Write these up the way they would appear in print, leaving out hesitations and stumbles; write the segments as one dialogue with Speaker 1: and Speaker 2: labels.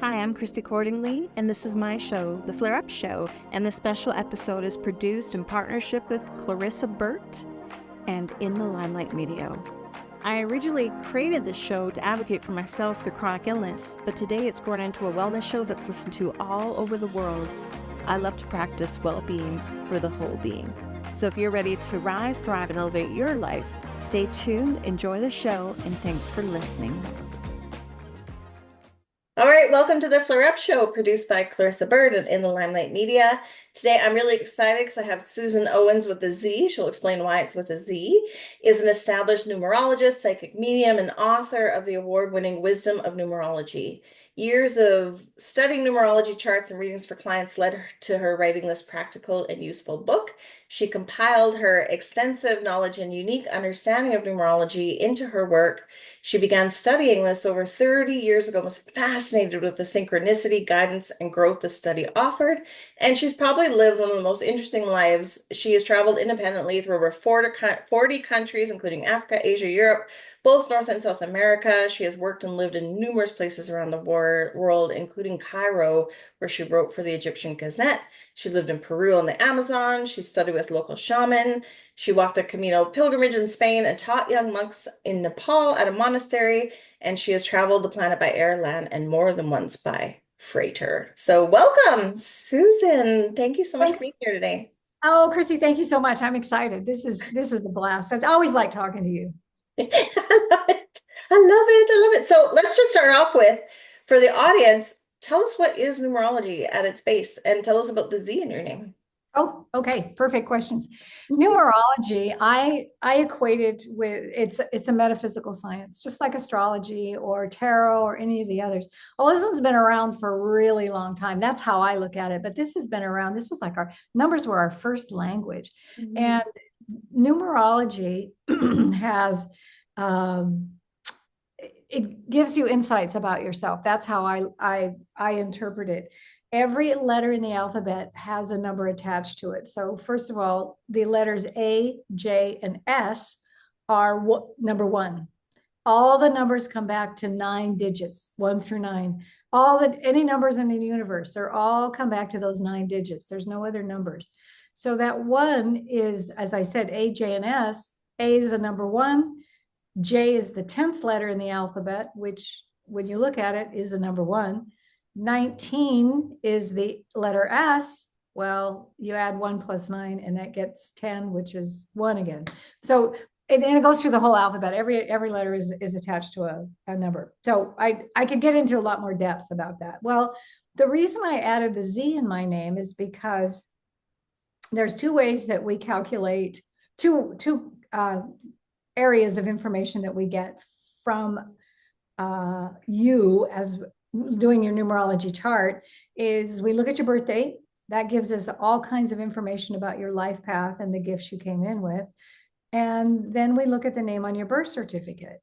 Speaker 1: Hi, I'm Chrissy Cordingley, and this is my show, The Flare Up Show, and this special episode is produced in partnership with Clarissa, Burt, and in the Limelight Media. I originally created this show to advocate for myself through chronic illness, but today it's grown into a wellness show that's listened to all over the world. I love to practice well-being for the whole being. So if you're ready to rise, thrive, and elevate your life, stay tuned, enjoy the show, and thanks for listening. All right, welcome to the Flare Up Show, produced by Clarissa, Burt, and in the Limelight Media. Today, I'm really excited because I have Suzan Owens with a Z. She'll explain why it's with a Z. Is an established numerologist, psychic medium, and author of the award-winning Wisdom of Numerology. Years of studying numerology charts and readings for clients led her to her writing this practical and useful book. She compiled her extensive knowledge and unique understanding of numerology into her work. She began studying this over 30 years ago and was fascinated with the synchronicity, guidance, and growth the study offered. And she's probably lived one of the most interesting lives. She has traveled independently through over 40 countries, including Africa, Asia, Europe, both North and South America. She has worked and lived in numerous places around the world, including Cairo, where she wrote for the Egyptian Gazette. She lived in Peru on the Amazon. She studied with local shaman. She walked the Camino pilgrimage in Spain and taught young monks in Nepal at a monastery. And she has traveled the planet by air, land, and more than once by freighter. So welcome, Suzan. Thank you so much for being here today.
Speaker 2: Oh, Chrissy, thank you so much. I'm excited. This is a blast. I always like talking to you.
Speaker 1: I love it. I love it. So let's just start off with, for the audience, tell us what is numerology at its base and tell us about the Z in your name.
Speaker 2: Oh, okay. Perfect questions. Numerology, I equate it with, it's a metaphysical science, just like astrology or tarot or any of the others. Well, this one's been around for a really long time. That's how I look at it. But this has been around. This was like our numbers were our first language. Mm-hmm. And numerology has, it gives you insights about yourself. That's how I interpret it. Every letter in the alphabet has a number attached to it. So first of all, the letters A, J, and S are number one. All the numbers come back to 9 digits, 1 through 9. Any numbers in the universe, they're all come back to those 9 digits. There's no other numbers. So that one is, as I said, A, J, and S. A is the number 1. J is the 10th letter in the alphabet, which when you look at it is the number 1. 19 is the letter S. Well, you add 1 plus 9 and that gets 10, which is 1 again. So it goes through the whole alphabet. Every letter is attached to a number. So I could get into a lot more depth about that. Well, the reason I added the Z in my name is because there's 2 ways that we calculate, two areas of information that we get from you as doing your numerology chart. Is we look at your birth date. That gives us all kinds of information about your life path and the gifts you came in with. And then we look at the name on your birth certificate.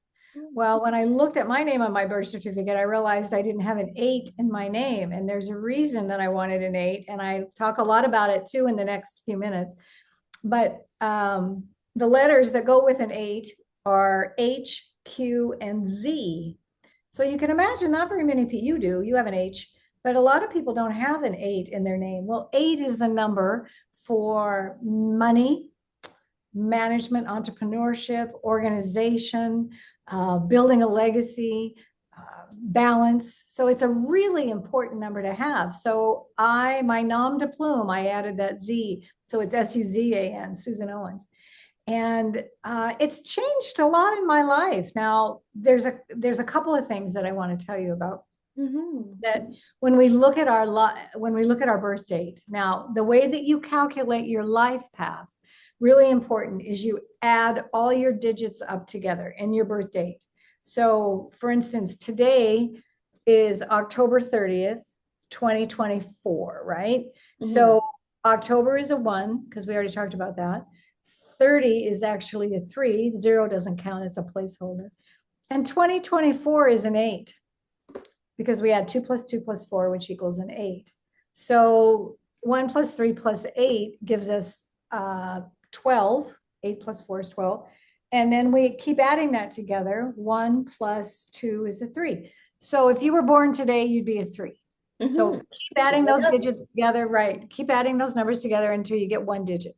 Speaker 2: Well, when I looked at my name on my birth certificate, I realized I didn't have an 8 in my name. And there's a reason that I wanted an 8. And I talk a lot about it too in the next few minutes. But the letters that go with an 8 are H, Q, and Z. So you can imagine not very many people, you have an H, but a lot of people don't have an 8 in their name. Well, 8 is the number for money, management, entrepreneurship, organization, building a legacy, balance. So it's a really important number to have. So my nom de plume, I added that Z. So it's Suzan, Suzan Owens. And it's changed a lot in my life. Now, there's a couple of things that I want to tell you about. Mm-hmm. That when we look at our birth date, now the way that you calculate your life path, really important, is you add all your digits up together in your birth date. So, for instance, today is October 30th, 2024, right? Mm-hmm. So October is a 1 because we already talked about that. 30 is actually a 3. 0 doesn't count. It's a placeholder. And 2024 is an 8 because we add 2 plus 2 plus 4, which equals an 8. So 1 plus 3 plus 8 gives us 12. 8 plus 4 is 12. And then we keep adding that together. 1 plus 2 is a 3. So if you were born today, you'd be a 3. So
Speaker 1: Mm-hmm.
Speaker 2: keep adding those digits together, right? Keep adding those numbers together until you get 1 digit.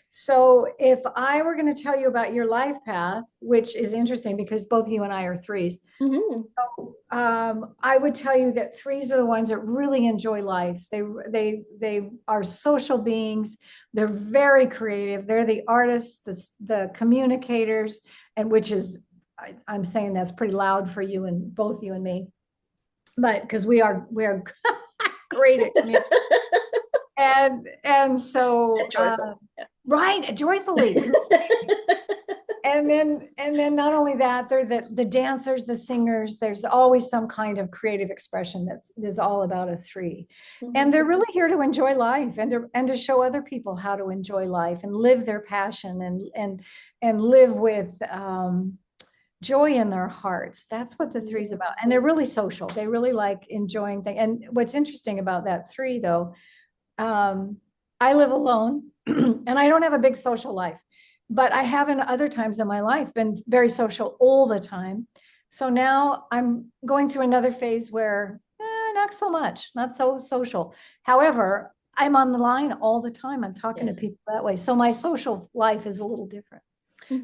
Speaker 2: So if I were going to tell you about your life path, which is interesting because both you and I are 3s,
Speaker 1: Mm-hmm.
Speaker 2: I would tell you that 3s are the ones that really enjoy life. They are social beings. They're very creative. They're the artists, the communicators, and which is, I'm saying that's pretty loud for you and both you and me, but because we are great at communicating. And so right, joyfully. And then not only that, they're the dancers, the singers. There's always some kind of creative expression that is all about a 3. And they're really here to enjoy life and to show other people how to enjoy life and live their passion and live with joy in their hearts. That's what the 3 is about. And they're really social. They really like enjoying things. And what's interesting about that 3, though, I live alone and I don't have a big social life, but I have in other times in my life been very social all the time. So now I'm going through another phase where not so much, not so social. However, I'm on the line all the time. I'm talking to people that way. So my social life is a little different.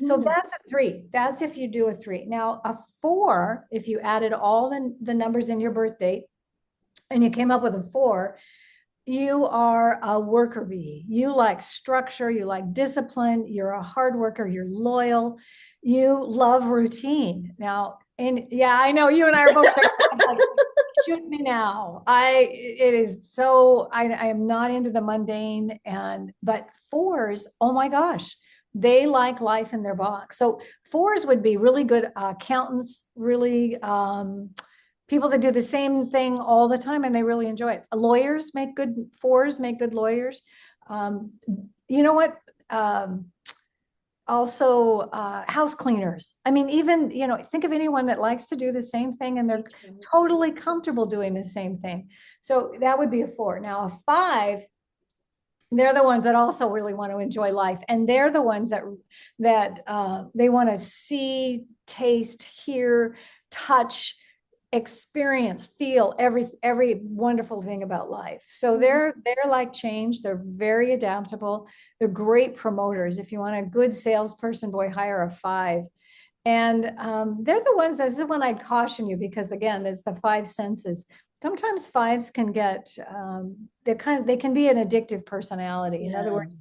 Speaker 2: So that's a 3. That's if you do a 3. Now a 4, if you added all the numbers in your birth date and you came up with a 4, you are a worker bee. You like structure, you like discipline, you're a hard worker, you're loyal, you love routine. Now, and yeah, I know you and I are both like, shoot me now. It is so, I am not into the mundane, but 4s, oh my gosh, they like life in their box. So 4s would be really good accountants, really people that do the same thing all the time and they really enjoy it. Lawyers make good 4s, make good lawyers. You know what? Also house cleaners. I mean, even, think of anyone that likes to do the same thing and they're totally comfortable doing the same thing. So that would be a 4. Now a 5, they're the ones that also really want to enjoy life. And they're the ones that they want to see, taste, hear, touch, experience, feel every wonderful thing about life. So they're like change. They're very adaptable. They're great promoters. If you want a good salesperson, boy, hire a 5. And they're the ones, this is when I'd caution you, because again, it's the 5 senses. Sometimes 5s can get, they can be an addictive personality. In other words,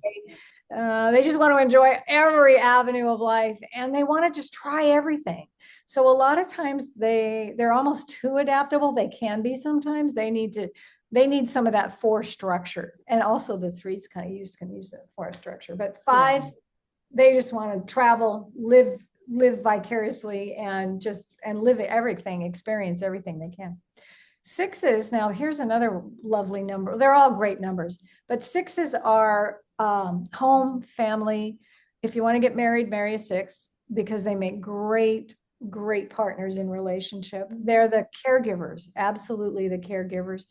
Speaker 2: they just want to enjoy every avenue of life and they want to just try everything. So a lot of times they're almost too adaptable. They can be sometimes. They need some of that 4 structure. And also the 3s can use that 4 structure. But 5s, they just want to travel, live vicariously and live everything, experience everything they can. 6s, now here's another lovely number. They're all great numbers, but 6s are home, family. If you want to get married, marry a 6 because they make great partners in relationship. They're the caregivers, absolutely the caregivers.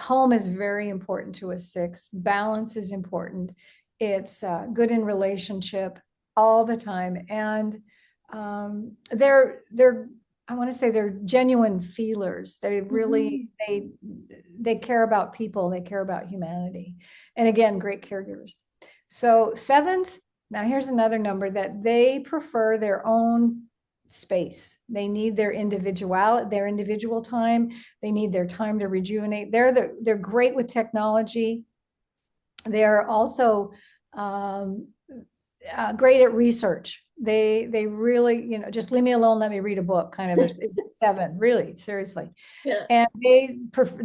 Speaker 2: Home is very important to a 6. Balance is important. It's good in relationship all the time. And they're I want to say they're genuine feelers. They really, they care about people. They care about humanity. And again, great caregivers. So 7s, now here's another number that they prefer their own space. They need their individual time. They need their time to rejuvenate. They're great with technology. They're also great at research. They really, just leave me alone, let me read a book, kind of is a 7, really, seriously. And they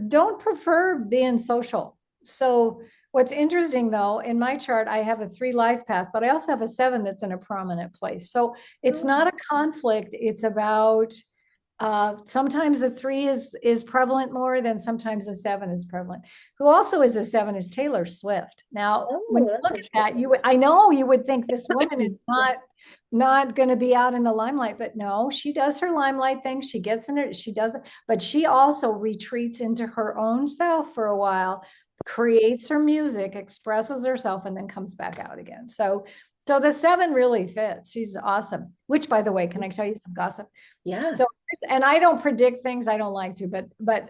Speaker 2: don't prefer being social. So what's interesting though, in my chart, I have a 3 life path, but I also have a 7 that's in a prominent place. So it's not a conflict. It's about sometimes the 3 is prevalent more than sometimes the 7 is prevalent. Who also is a 7 is Taylor Swift. Now, when you look at that, I know you would think this woman is not going to be out in the limelight, but no, she does her limelight thing. She gets in it. She does it, but she also retreats into her own self for a while, creates her music, expresses herself, and then comes back out again. So So the 7 really fits. She's awesome. Which, by the way, can I tell you some gossip?
Speaker 1: Yeah.
Speaker 2: So, and I don't predict things, I don't like to, but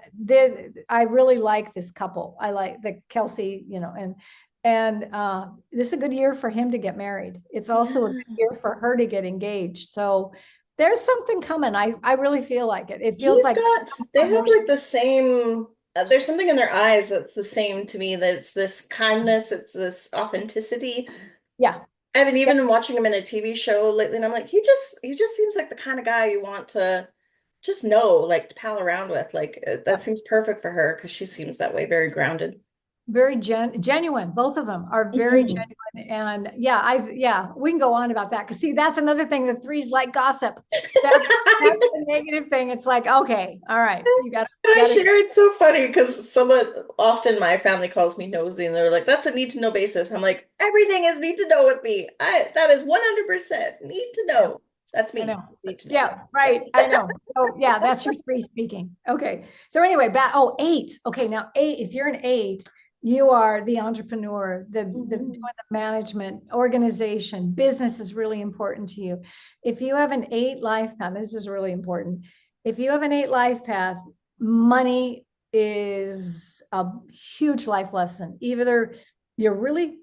Speaker 2: I really like this couple. I like the Kelsey, and this is a good year for him to get married. It's also a good year for her to get engaged. So there's something coming. I really feel like it. It feels like
Speaker 1: They have like the same, there's something in their eyes that's the same to me, that it's this kindness, it's this authenticity.
Speaker 2: Yeah.
Speaker 1: I've been even watching him in a TV show lately, and I'm like, he just seems like the kind of guy you want to just know, like to pal around with. Like that seems perfect for her because she seems that way, very grounded.
Speaker 2: Very genuine. Both of them are very
Speaker 1: Mhm.
Speaker 2: genuine. And yeah, we can go on about that. Cause see, that's another thing. The 3's like gossip. That's the negative thing. It's like, okay, all right.
Speaker 1: I share it's so funny because someone often my family calls me nosy and they're like, that's a need to know basis. I'm like, everything is need to know with me. That is 100% need to know. That's
Speaker 2: I
Speaker 1: me.
Speaker 2: know.
Speaker 1: Need to know.
Speaker 2: Yeah, right. I know. So yeah, that's your 3 speaking. Okay. So anyway, 8. Okay. Now 8, if you're an 8, you are the entrepreneur, the doing the management, organization, business is really important to you. If you have an 8 life path, this is really important. If you have an 8 life path, money is a huge life lesson. Either you're really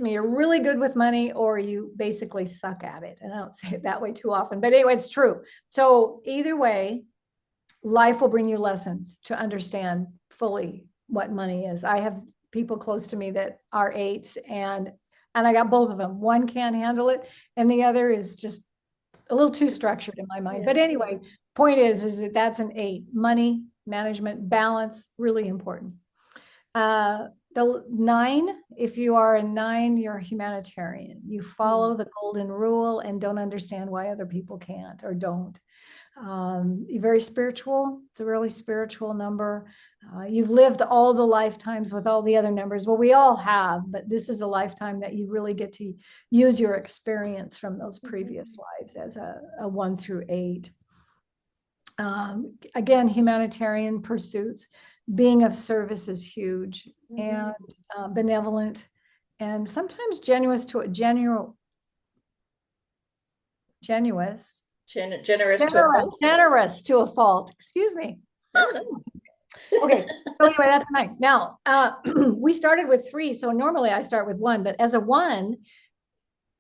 Speaker 2: you're really good with money or you basically suck at it. And I don't say it that way too often, but anyway, it's true. So either way, life will bring you lessons to understand fully what money is. I have people close to me that are 8s, and I got both of them. One can't handle it and the other is just a little too structured in my mind.
Speaker 1: Yeah.
Speaker 2: But anyway, point is that that's an 8. Money, management, balance, really important. The 9, if you are a 9, you're a humanitarian. You follow the golden rule and don't understand why other people can't or don't. You're very spiritual. It's a really spiritual number. You've lived all the lifetimes with all the other numbers. Well, we all have, but this is a lifetime that you really get to use your experience from those previous lives as a 1 through 8. Again, humanitarian pursuits, being of service is huge, and benevolent, and sometimes generous to generous to a fault. Excuse me. Okay, so anyway, that's 9. Now, we started with 3, so normally I start with 1, but as a 1,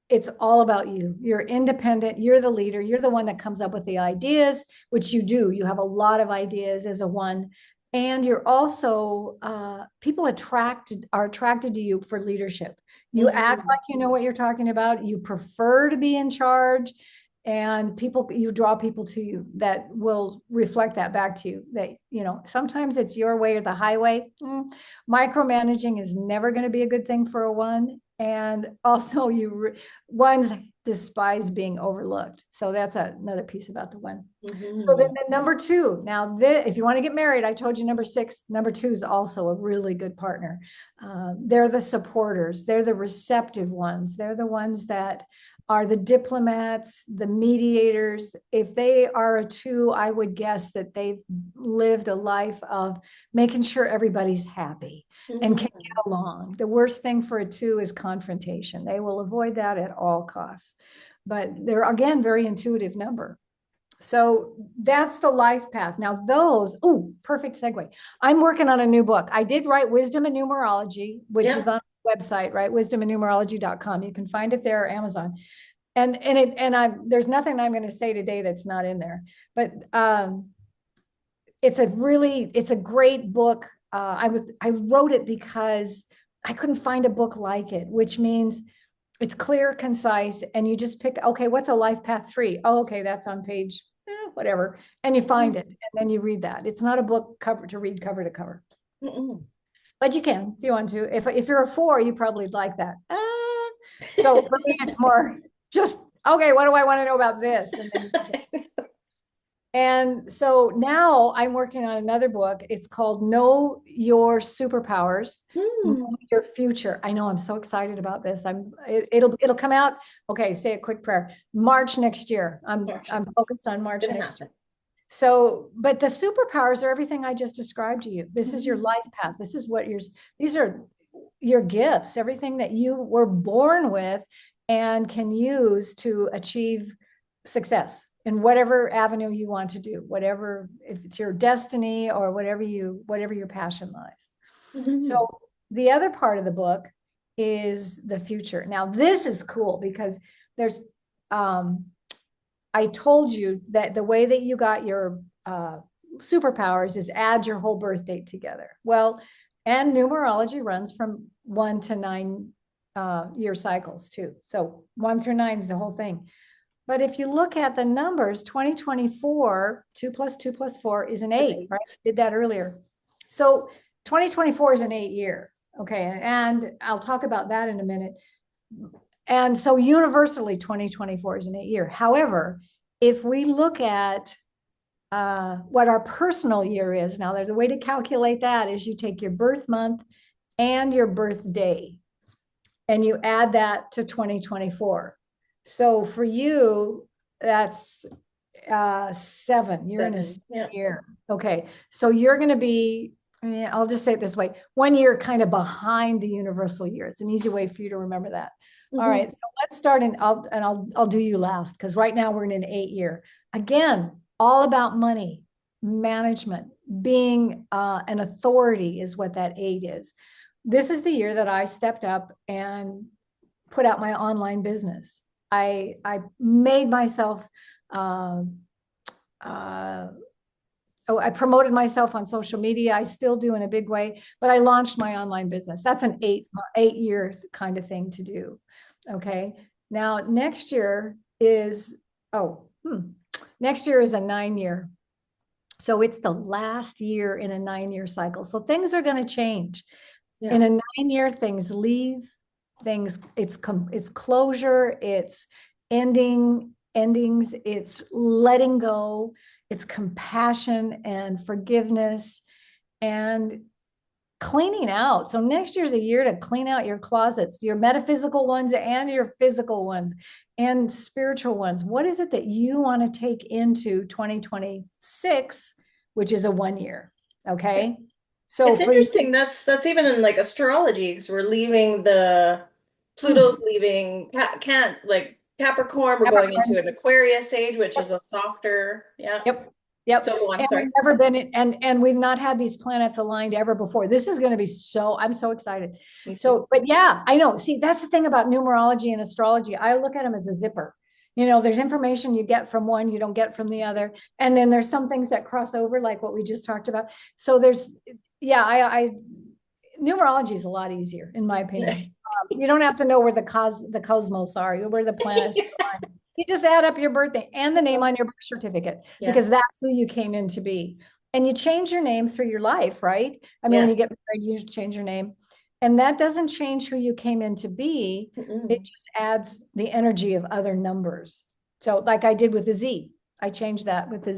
Speaker 2: it's all about you. You're independent. You're the leader. You're the one that comes up with the ideas, which you do. You have a lot of ideas as a 1. And you're also, people are attracted to you for leadership. You act like you know what you're talking about. You prefer to be in charge. And you draw people to you that will reflect that back to you. That, sometimes it's your way or the highway. Micromanaging is never going to be a good thing for a 1. And also ones despise being overlooked. So that's another piece about the 1. So then the number 2, now if you want to get married, I told you number 6, number 2 is also a really good partner. They're the supporters. They're the receptive ones. They're the ones that are the diplomats, the mediators. If they are a 2, I would guess that they've lived a life of making sure everybody's happy and can get along. The worst thing for a 2 is confrontation. They will avoid that at all costs. But they're, again, very intuitive number. So that's the life path. Now perfect segue. I'm working on a new book. I did write Wisdom of Numerology, which is on the website, right? wisdomofnumerology.com. You can find it there or Amazon. And there's nothing I'm going to say today that's not in there, but it's a great book. I wrote it because I couldn't find a book like it, which means it's clear, concise, and you just pick, okay, what's a life path 3? Oh, okay, that's on page whatever, and you find it, and then you read that. It's not a book to read cover to cover, but you can if you want to. If you're a 4, you probably like that. So for me, it's more just, okay, what do I want to know about this? And so now I'm working on another book. It's called Know Your Superpowers, Know Your Future. I know, I'm so excited about this. It'll come out. Okay, say a quick prayer. March next year. I'm focused on March next year. So, but the superpowers are everything I just described to you. This is your life path. These are your gifts, everything that you were born with. and can use to achieve success in whatever avenue you want to do, whatever, if it's your destiny or whatever your passion lies.
Speaker 1: Mhm.
Speaker 2: So the other part of the book is the future. Now, this is cool because there's, I told you that the way that you got your superpowers is add your whole birth date together. Well, and numerology runs from 1 to 9 year cycles too. So 1 through 9 is the whole thing. But if you look at the numbers, 2024, 2 plus 2 plus 4 is an 8, right? Did that earlier. So 2024 is an 8 year. Okay. And I'll talk about that in a minute. And so universally, 2024 is an 8 year. However, if we look at what our personal year is, now the way to calculate that is you take your birth month and your birthday, and you add that to 2024. So for you, that's 7. You're in a 7 year. Okay. So you're going to be, I'll just say it this way, 1 year kind of behind the universal year. It's an easy way for you to remember that. Mm-hmm. All right. So let's start I'll do you last, because right now we're in an 8 year. Again, all about money, management, being an authority is what that 8 is. This is the year that I stepped up and put out my online business. I made myself, I promoted myself on social media. I still do in a big way, but I launched my online business. That's an 8 years kind of thing to do. Okay. Now next year is, next year is a 9 year. So it's the last year in a 9 year cycle. So things are going to change. Yeah. In a 9 year, things leave, it's closure, it's endings, it's letting go, it's compassion and forgiveness and cleaning out. So next year's a year to clean out your closets, your metaphysical ones and your physical ones and spiritual ones. What is it that you want to take into 2026, which is a 1 year? Okay. So
Speaker 1: it's interesting. That's even in like astrology, because we're leaving Pluto's leaving can't like Capricorn. We're going into an Aquarius age, which is a softer. Yeah.
Speaker 2: Yep.
Speaker 1: So I'm sorry.
Speaker 2: We've never been in, and we've not had these planets aligned ever before. This is going to be I'm so excited. So, but yeah, I know. See, that's the thing about numerology and astrology. I look at them as a zipper. There's information you get from one, you don't get from the other. And then there's some things that cross over, like what we just talked about. So numerology is a lot easier, in my opinion. You don't have to know where the cosmos are, where the planets are. You just add up your birthday and the name on your birth certificate, because that's who you came in to be. And you change your name through your life, right? I mean, when you get married, you change your name. And that doesn't change who you came in to be. It just adds the energy of other numbers. So like I did with the Z, I changed that with the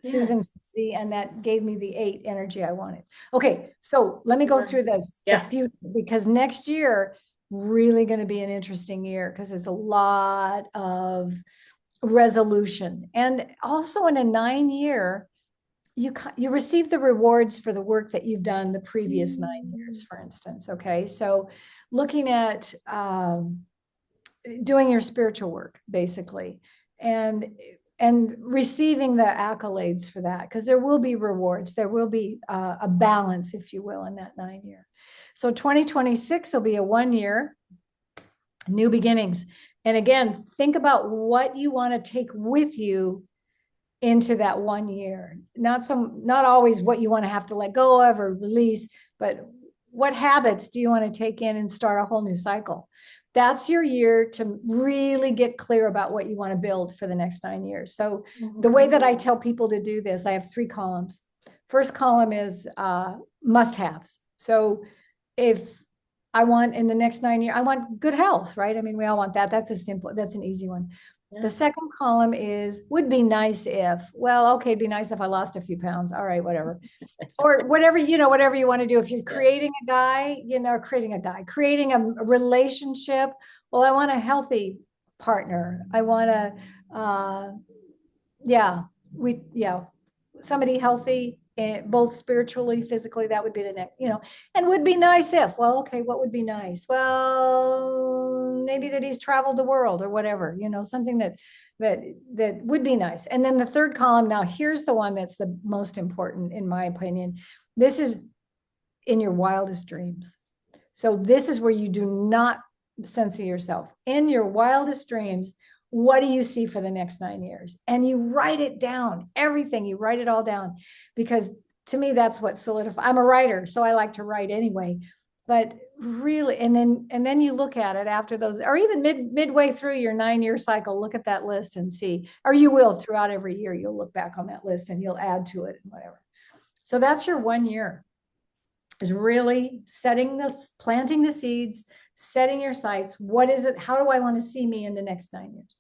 Speaker 2: Suzan Z, and that gave me the 8 energy I wanted. Okay, so let me go through this, the future, because next year, really going to be an interesting year, because there's a lot of resolution. And also in a 9 year, you receive the rewards for the work that you've done the previous 9 years, for instance. Okay. So looking at doing your spiritual work, basically, and receiving the accolades for that, because there will be rewards. There will be a balance, if you will, in that 9 year. So 2026 will be a 1 year, new beginnings. And again, think about what you want to take with you into that 1 year. Not always what you want to have to let go of or release, but what habits do you want to take in and start a whole new cycle? That's your year to really get clear about what you want to build for the next 9 years. So the way that I tell people to do this, I have 3 columns. First column is must-haves. So if I want in the next 9 years, I want good health, right? I mean, we all want that. That's an easy one. The second column is would be nice if, well, okay, it'd be nice if I lost a few pounds. All right, whatever. Or whatever, whatever you want to do. If you're creating a guy, creating a relationship. Well, I want a healthy partner. I want somebody healthy, both spiritually, physically. That would be the next, and would be nice if, well, okay, what would be nice? Well, maybe that he's traveled the world or whatever, something that would be nice. And then the third column, now here's the one that's the most important in my opinion. This is in your wildest dreams. So this is where you do not censor yourself. In your wildest dreams, what do you see for the next 9 years? And you write it down, everything, you write it all down, because to me, that's what solidifies. I'm a writer, so I like to write anyway, but really, and then you look at it after those, or even midway through your 9-year cycle, look at that list and see, or you will throughout every year, you'll look back on that list and you'll add to it and whatever. So that's your 1 year, is really planting the seeds, setting your sights. What is it? How do I want to see me in the next 9 years?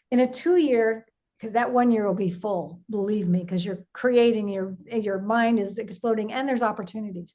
Speaker 2: In a 2-year, because that 1 year will be full, believe me, because you're creating, your mind is exploding and there's opportunities.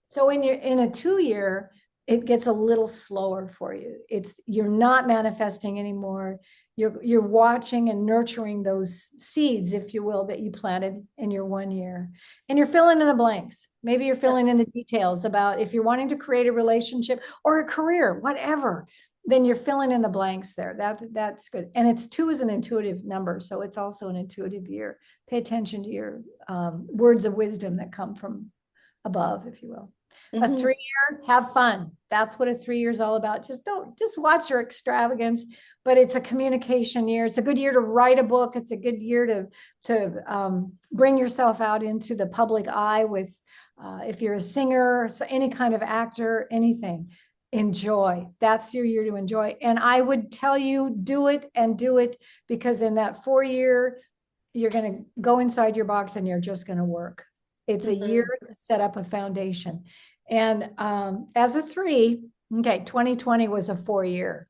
Speaker 2: So in a 2-year, it gets a little slower for you. You're not manifesting anymore. You're watching and nurturing those seeds, if you will, that you planted in your 1 year. And you're filling in the blanks. Maybe you're filling in the details about if you're wanting to create a relationship or a career, whatever, then you're filling in the blanks there. That's good. And 2 is an intuitive number. So it's also an intuitive year. Pay attention to your words of wisdom that come from above, if you will. A 3-year, have fun. That's what a 3 year is all about. Just watch your extravagance, but it's a communication year. It's a good year to write a book. It's a good year to bring yourself out into the public eye with, if you're a singer, so any kind of actor, anything. Enjoy. That's your year to enjoy. And I would tell you, do it, because in that 4 year, you're going to go inside your box and you're just going to work. It's a year to set up a foundation. And as a 3, okay, 2020 was a 4 year.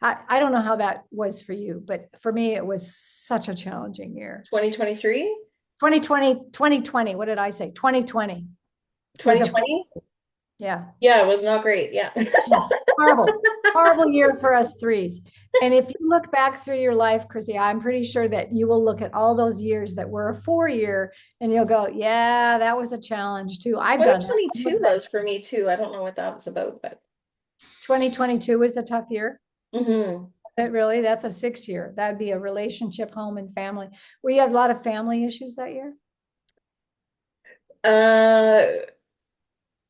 Speaker 2: I don't know how that was for you, but for me, it was such a challenging year.
Speaker 1: 2023?
Speaker 2: 2020. What did I say? 2020.
Speaker 1: 2020?
Speaker 2: Yeah.
Speaker 1: Yeah, it was not great. Yeah.
Speaker 2: Horrible year for us 3s. And if you look back through your life, Chrissy, I'm pretty sure that you will look at all those years that were a 4 year and you'll go, yeah, that was a challenge too. I've done that.
Speaker 1: 2022 was for me too. I don't know what that was about, but
Speaker 2: 2022 was a tough year.
Speaker 1: Mm-hmm.
Speaker 2: That's a 6 year. That'd be a relationship, home, and family. We had a lot of family issues that year.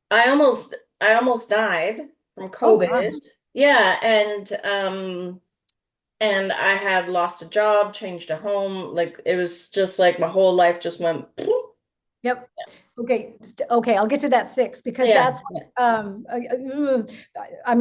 Speaker 1: I almost died from COVID.
Speaker 2: Oh,
Speaker 1: Yeah, and I had lost a job, changed a home. Like it was just like my whole life just went.
Speaker 2: Yep. Okay. I'll get to that 6 because that's I'm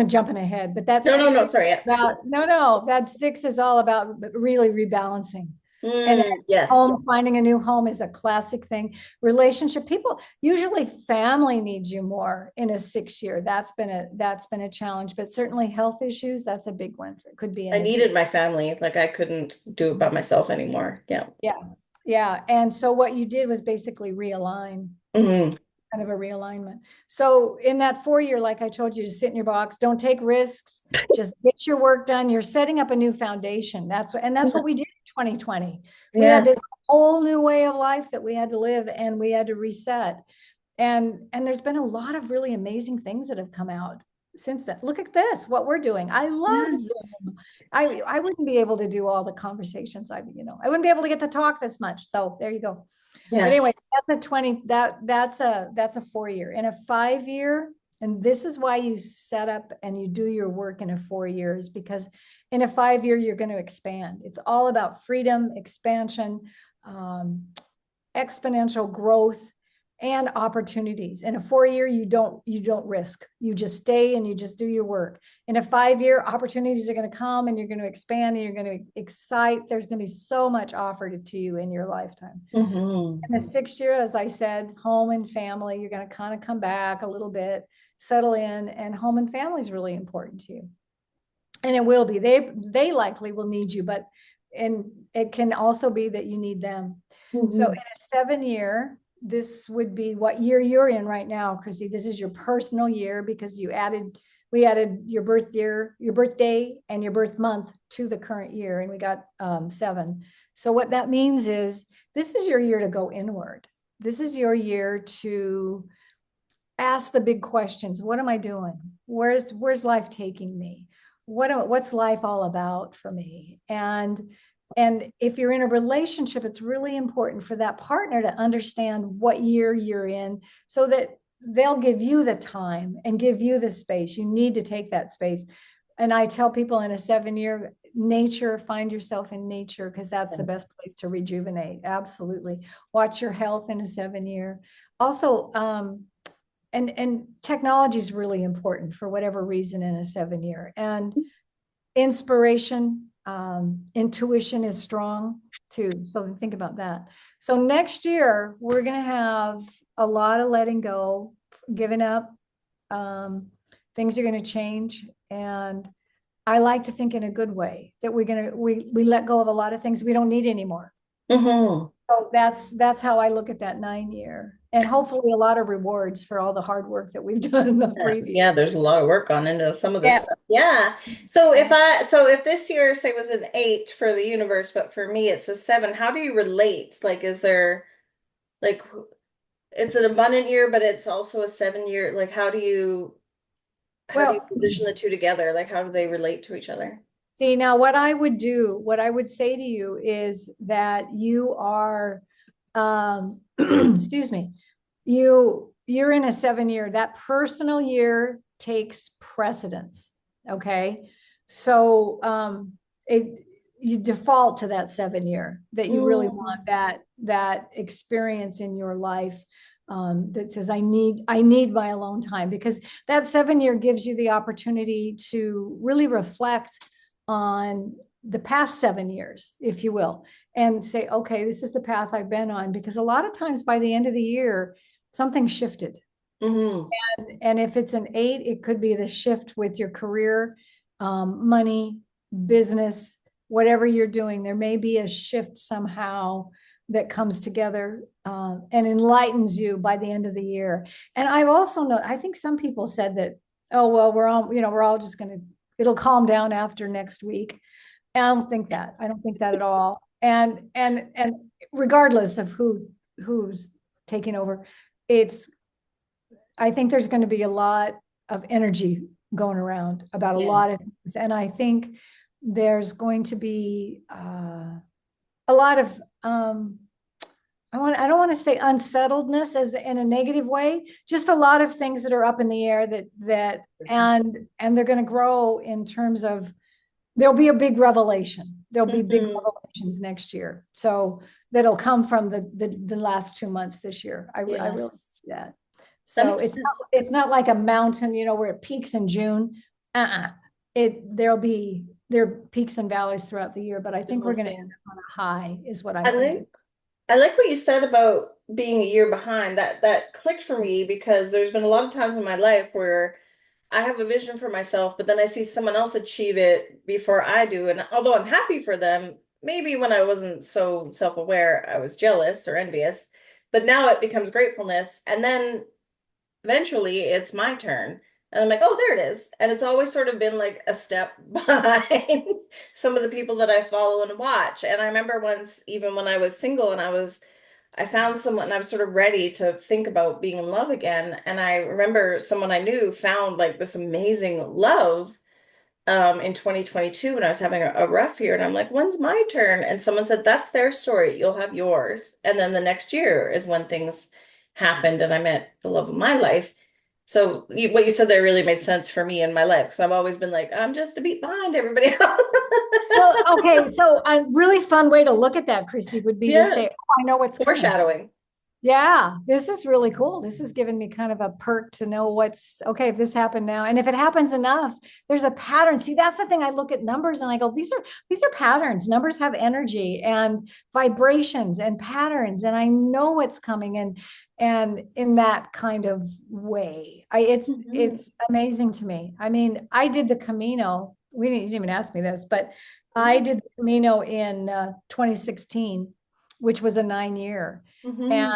Speaker 2: jumping ahead, but that's
Speaker 1: no, sorry. Yeah.
Speaker 2: That 6 is all about really rebalancing. And
Speaker 1: Yes.
Speaker 2: finding a new home is a classic thing. Relationship, people usually family needs you more in a 6 year. That's been a challenge, but certainly health issues, that's a big one. It could be.
Speaker 1: I needed my family. Like I couldn't do it by myself anymore. Yeah.
Speaker 2: Yeah. Yeah. And so what you did was basically realign. Kind of a realignment. So in that 4 year, like I told you, just sit in your box, don't take risks, just get your work done. You're setting up a new foundation. That's what we did in 2020. We had this whole new way of life that we had to live and we had to reset. And there's been a lot of really amazing things that have come out since then. Look at this, what we're doing. I love Zoom. I wouldn't be able to do all the conversations. I wouldn't be able to get to talk this much. So there you go. Yes. But anyway, that's a 20, that's a 4 year. In a 5 year, and this is why you set up and you do your work in a 4 years, because in a 5 year, you're going to expand. It's all about freedom, expansion, exponential growth, and opportunities. In a 4 year, you don't risk. You just stay and you just do your work. In a 5 year, opportunities are going to come and you're going to expand and you're going to excite. There's going to be so much offered to you in your lifetime. In the 6 year, as I said, home and family, you're going to kind of come back a little bit, settle in, and home and family is really important to you. And it will be. They likely will need you, and it can also be that you need them. So in a 7 year, this would be what year you're in right now, Chrissy. This is your personal year because we added your birth year, your birthday, and your birth month to the current year, and we got 7. So what that means is this is your year to go inward. This is your year to ask the big questions. What am I doing? Where's life taking me? what's life all about for me? And if you're in a relationship, it's really important for that partner to understand what year you're in, so that they'll give you the time and give you the space. You need to take that space. And I tell people in a 7-year, nature, find yourself in nature, because that's the best place to rejuvenate. Absolutely. Watch your health in a 7-year. Also, and technology is really important for whatever reason in a 7-year. And inspiration, intuition is strong too. So think about that. So next year, we're going to have a lot of letting go, giving up. Things are going to change. And I like to think in a good way that we let go of a lot of things we don't need anymore.
Speaker 1: Mm-hmm.
Speaker 2: So that's how I look at that 9-year, and hopefully a lot of rewards for all the hard work that we've done in the previous.
Speaker 1: Yeah, there's a lot of work gone into some of this
Speaker 2: Yeah.
Speaker 1: stuff. Yeah. So if this year, say, was an 8 for the universe, but for me it's a 7, how do you relate? Like, is there like it's an abundant year, but it's also a 7-year. Like, how do you
Speaker 2: Well,
Speaker 1: position the two together? Like, how do they relate to each other?
Speaker 2: see, now what I would say to you is that you are, excuse me, you're in a 7-year, that personal year takes precedence. Okay. So, you default to that 7-year, that you really want that experience in your life, that says, I need my alone time, because that 7-year gives you the opportunity to really reflect on the past 7 years, if you will, and say, okay, this is the path I've been on. Because a lot of times by the end of the year, something shifted.
Speaker 1: Mm-hmm.
Speaker 2: And if it's an 8, it could be the shift with your career, money, business, whatever you're doing. There may be a shift somehow that comes together, and enlightens you by the end of the year. And I've also known, I think some people said that, oh, well, we're all just going to, it'll calm down after next week. And I don't think that. I don't think that at all. And regardless of who's taking over, I think there's going to be a lot of energy going around about a lot of things. And I think there's going to be a lot of I don't want to say unsettledness as in a negative way, just a lot of things that are up in the air and they're going to grow in terms of, there'll be a big revelation. There'll be big revelations next year. So that'll come from the last 2 months this year. I really see that. So it's not like a mountain, where it peaks in June. There are peaks and valleys throughout the year, but I think we're going to end up on a high, is what I'm thinking.
Speaker 1: I like what you said about being a year behind. That clicked for me, because there's been a lot of times in my life where I have a vision for myself, but then I see someone else achieve it before I do. And although I'm happy for them, maybe when I wasn't so self-aware, I was jealous or envious. But now it becomes gratefulness. And then eventually it's my turn. And I'm like, oh, there it is. And it's always sort of been like a step behind some of the people that I follow and watch. And I remember once, even when I was single and I found someone and I was sort of ready to think about being in love again. And I remember someone I knew found like this amazing love in 2022 when I was having a rough year. And I'm like, when's my turn? And someone said, that's their story. You'll have yours. And then the next year is when things happened and I met the love of my life. So what you said there really made sense for me in my life, because I've always been like, I'm just a beat behind everybody else.
Speaker 2: Well, okay. So a really fun way to look at that, Chrissy, would be to say, oh, I know what's coming.
Speaker 1: Foreshadowing.
Speaker 2: Yeah, this is really cool. This has given me kind of a perk to know what's okay. If this happened now, and if it happens enough, there's a pattern. See, that's the thing. I look at numbers and I go, these are patterns. Numbers have energy and vibrations and patterns, and I know what's coming. And in that kind of way, it's amazing to me. I mean, I did the Camino. You didn't even ask me this, but I did the Camino in 2016, which was a 9-year. And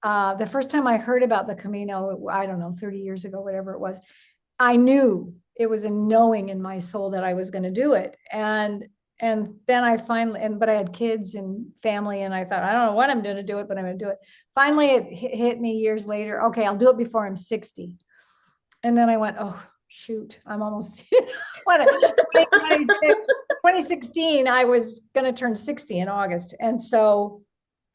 Speaker 2: the first time I heard about the Camino, I don't know, 30 years ago, whatever it was, I knew, it was a knowing in my soul that I was going to do it. And then I finally, but I had kids and family, and I thought, I don't know what I'm going to do it, but I'm going to do it. Finally, it hit me years later. Okay, I'll do it before I'm 60. And then I went, oh, shoot, I'm almost, 2016, I was going to turn 60 in August. And so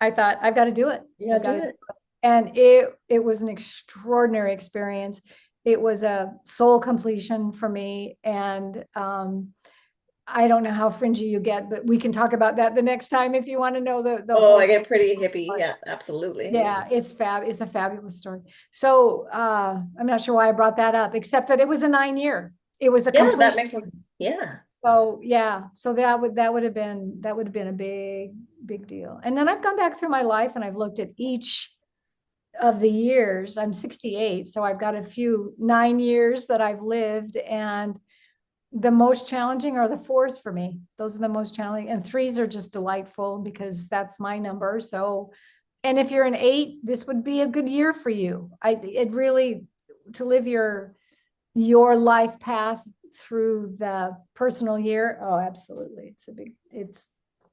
Speaker 2: I thought, I've got to do it.
Speaker 1: Yeah,
Speaker 2: I've got
Speaker 1: do
Speaker 2: to
Speaker 1: it.
Speaker 2: And it was an extraordinary experience. It was a soul completion for me. And I don't know how fringy you get, but we can talk about that the next time if you want to know the
Speaker 1: Oh,
Speaker 2: whole
Speaker 1: I
Speaker 2: story.
Speaker 1: get pretty hippie. Yeah, absolutely.
Speaker 2: Yeah, it's a fabulous story. So I'm not sure why I brought that up, except that it was a 9 year. It was a
Speaker 1: Yeah, that
Speaker 2: completion.
Speaker 1: makes sense. Yeah.
Speaker 2: So yeah, so that would have been a big deal. And then I've gone back through my life and I've looked at each of the years. I'm 68, so I've got a few 9 years that I've lived, and the most challenging are the fours for me. Those are the most challenging, and threes are just delightful because that's my number. So, and if you're an 8, this would be a good year for you. It really, to live your life path through the personal year. Oh, absolutely. It's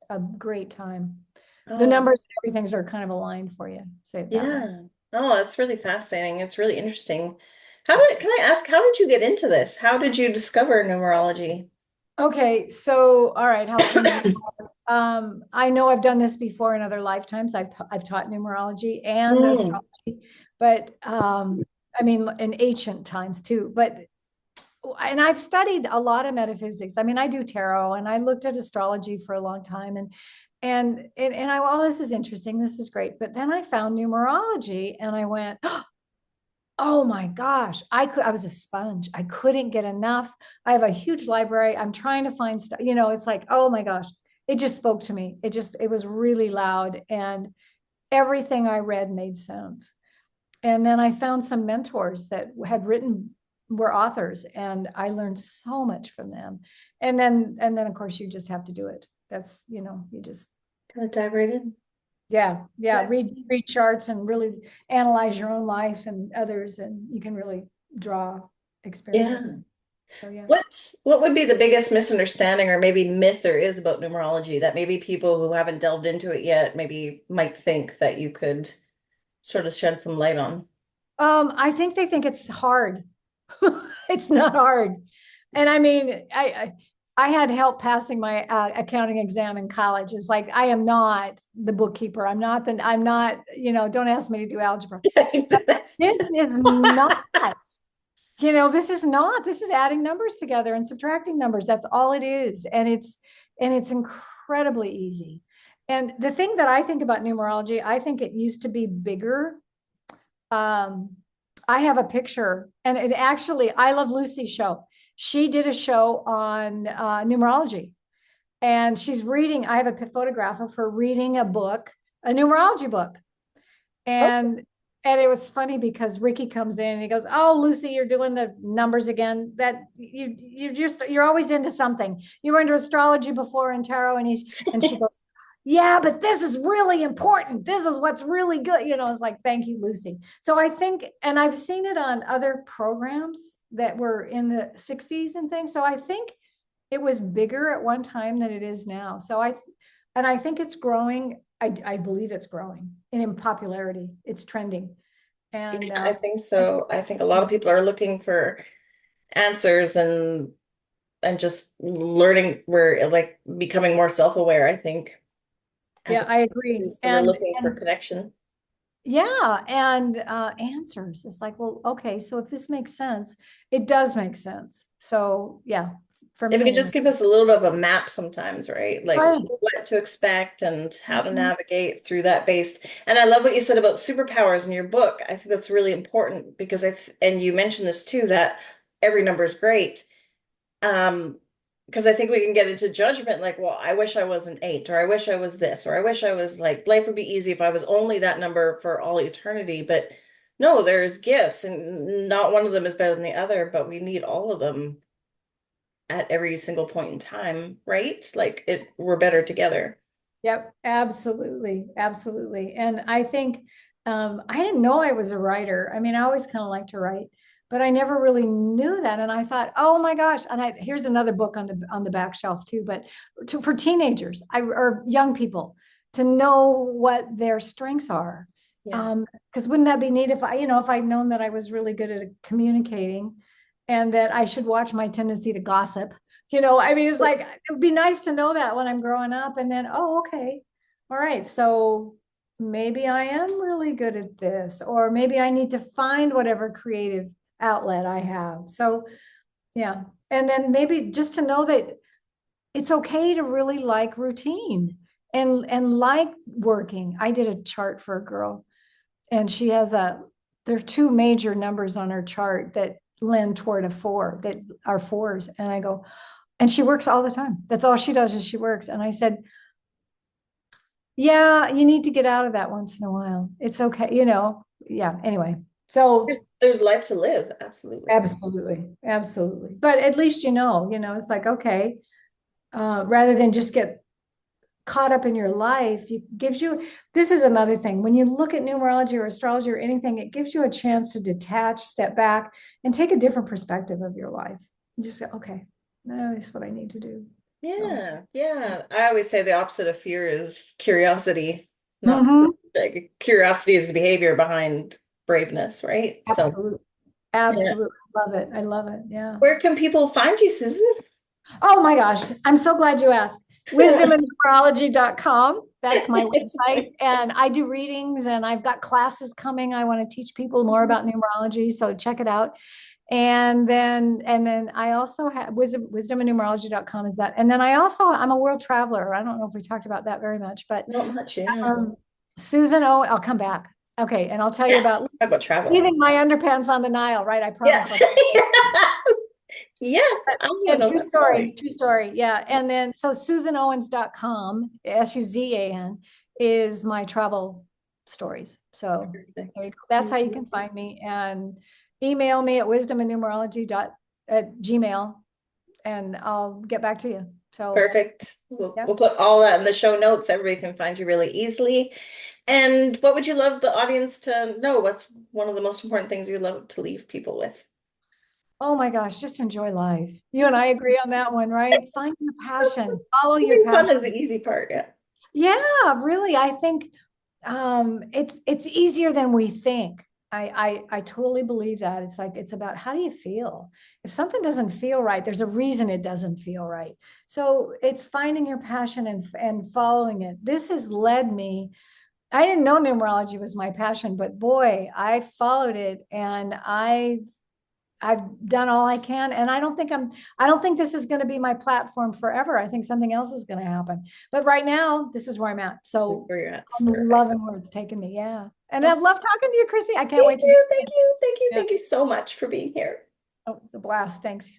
Speaker 2: a great time. The
Speaker 1: Oh,
Speaker 2: numbers, everything's are kind of aligned for you. Say it that way.
Speaker 1: yeah. Oh, that's really fascinating. It's really interesting. Can I ask, how did you get into this? How did you discover numerology?
Speaker 2: Okay, so all right, how can you? I know I've done this before in other lifetimes. I've taught numerology and
Speaker 1: Mm,
Speaker 2: astrology, but I mean in ancient times too. But and I've studied a lot of metaphysics. I mean, I do tarot and I looked at astrology for a long time, and I, well, this is interesting. This is great. But then I found numerology and I went, oh my gosh, I was a sponge. I couldn't get enough. I have a huge library. I'm trying to find stuff, it's like, oh my gosh, it just spoke to me. It was really loud, and everything I read made sense. And then I found some mentors that were authors, and I learned so much from them. And then of course you just have to do it. That's, you just,
Speaker 1: kind of dive right in.
Speaker 2: yeah, read charts and really analyze your own life and others, and you can really draw
Speaker 1: Yeah.
Speaker 2: experience. So yeah.
Speaker 1: What would be the biggest misunderstanding or maybe myth there is about numerology that maybe people who haven't delved into it yet maybe might think that you could sort of shed some light on?
Speaker 2: I think they think it's hard. It's not hard. And I mean, I had help passing my accounting exam in college. It's like, I am not the bookkeeper. I'm not, don't ask me to do algebra. This is not, this is adding numbers together and subtracting numbers. That's all it is. And it's incredibly easy. And the thing that I think about numerology, I think it used to be bigger. I have a picture, and it actually, I Love Lucy's show. She did a show on numerology, and she's reading. I have a photograph of her reading a book, a numerology book,
Speaker 1: Oh,
Speaker 2: and it was funny because Ricky comes in and he goes, "Oh, Lucy, you're doing the numbers again. That you're always into something. You were into astrology before and tarot." And she goes, "Yeah, but this is really important. This is what's really good." It's like, thank you, Lucy. So I think, and I've seen it on other programs that were in the 60s and things. So I think it was bigger at one time than it is now. And I think it's growing. I believe it's growing in popularity. It's trending. And
Speaker 1: yeah, I think so. I think a lot of people are looking for answers and just learning, we're like becoming more self-aware, I think, as
Speaker 2: yeah, I agree.
Speaker 1: opposed to we're looking for connection.
Speaker 2: Yeah, and answers. It's like, well, okay, so if this makes sense, it does make sense. So yeah, for
Speaker 1: If you
Speaker 2: me
Speaker 1: could
Speaker 2: anyway.
Speaker 1: just give us a little bit of a map sometimes, right? Like
Speaker 2: Right.
Speaker 1: what to expect and how to
Speaker 2: Mhm.
Speaker 1: navigate through that based. And I love what you said about superpowers in your book. I think that's really important because and you mentioned this too, that every number is great. Because I think we can get into judgment like, well, I wish I was an 8, or I wish I was this, or I wish I was like, life would be easy if I was only that number for all eternity. But no, there's gifts, and not one of them is better than the other, but we need all of them at every single point in time, right? Like we're better together.
Speaker 2: Yep, absolutely, absolutely. And I think I didn't know I was a writer. I mean, I always kind of like to write, but I never really knew that. And I thought, oh my gosh! And here's another book on the back shelf too. But for teenagers, or young people, to know what their strengths are.
Speaker 1: Yes.
Speaker 2: Because wouldn't that be neat if if I'd known that I was really good at communicating, and that I should watch my tendency to gossip. You know, I mean, it's like, it would be nice to know that when I'm growing up, and then, oh, okay. All right. So maybe I am really good at this, or maybe I need to find whatever creative outlet I have. So, yeah. And then maybe just to know that it's okay to really like routine and like working. I did a chart for a girl, and she has there are two major numbers on her chart that lend toward a 4 that are 4s. And I go, and she works all the time. That's all she does is she works. And I said, yeah, you need to get out of that once in a while. It's okay, you know. Yeah. Anyway, so
Speaker 1: There's life to live. Absolutely.
Speaker 2: absolutely, absolutely. But at least you know, it's like, okay, rather than just get caught up in your life, it gives you, this is another thing. When you look at numerology or astrology or anything, it gives you a chance to detach, step back, and take a different perspective of your life. And just go, okay, no, that's what I need to do.
Speaker 1: Yeah, yeah. I always say the opposite of fear is curiosity. Not
Speaker 2: Mhm.
Speaker 1: like curiosity is the behavior behind braveness, right? So,
Speaker 2: Absolutely.
Speaker 1: yeah.
Speaker 2: Absolutely. Love it. I love it. Yeah.
Speaker 1: Where can people find you, Susan?
Speaker 2: Oh my gosh. I'm so glad you asked. Wisdomandnumerology.com. That's my website. And I do readings, and I've got classes coming. I want to teach people more about numerology. So check it out. And then I also have wisdomandnumerology.com is that. And then I'm a world traveler. I don't know if we talked about that very much, but
Speaker 1: Not much, yeah.
Speaker 2: Suzan Owens, I'll come back. Okay. And I'll tell you
Speaker 1: Yes,
Speaker 2: about
Speaker 1: talk about travel.
Speaker 2: leaving my underpants on the Nile, right? I promise.
Speaker 1: Yes. Yes, I want to
Speaker 2: And
Speaker 1: know that story.
Speaker 2: true story. Yeah. And then, so SuzanOwens.com, SUZAN, is my travel stories. So there you go. That's how you can find me, and email me at wisdomandnumerology@gmail, and I'll get back to you. So,
Speaker 1: Perfect.
Speaker 2: yeah.
Speaker 1: We'll put all that in the show notes. Everybody can find you really easily. And what would you love the audience to know? What's one of the most important things you love to leave people with?
Speaker 2: Oh my gosh, just enjoy life. You and I agree on that one, right? Find your passion, follow your
Speaker 1: Having fun is
Speaker 2: passion.
Speaker 1: the easy part, yeah.
Speaker 2: Yeah, really. I think it's easier than we think. I totally believe that. It's like, it's about, how do you feel? If something doesn't feel right, there's a reason it doesn't feel right. So it's finding your passion and following it. This has led me. I didn't know numerology was my passion, but boy, I followed it, and I've done all I can, and I don't think this is going to be my platform forever. I think something else is going to happen. But right now, this is where I'm at. So
Speaker 1: Where you're at.
Speaker 2: I'm
Speaker 1: Perfect.
Speaker 2: loving where it's taken me. Yeah. And I've loved talking to you, Chrissy. I can't
Speaker 1: Me
Speaker 2: wait to do
Speaker 1: too.
Speaker 2: it
Speaker 1: Thank
Speaker 2: again.
Speaker 1: you. Thank you.
Speaker 2: Yeah.
Speaker 1: Thank you so much for being here.
Speaker 2: Oh, it's a blast. Thanks.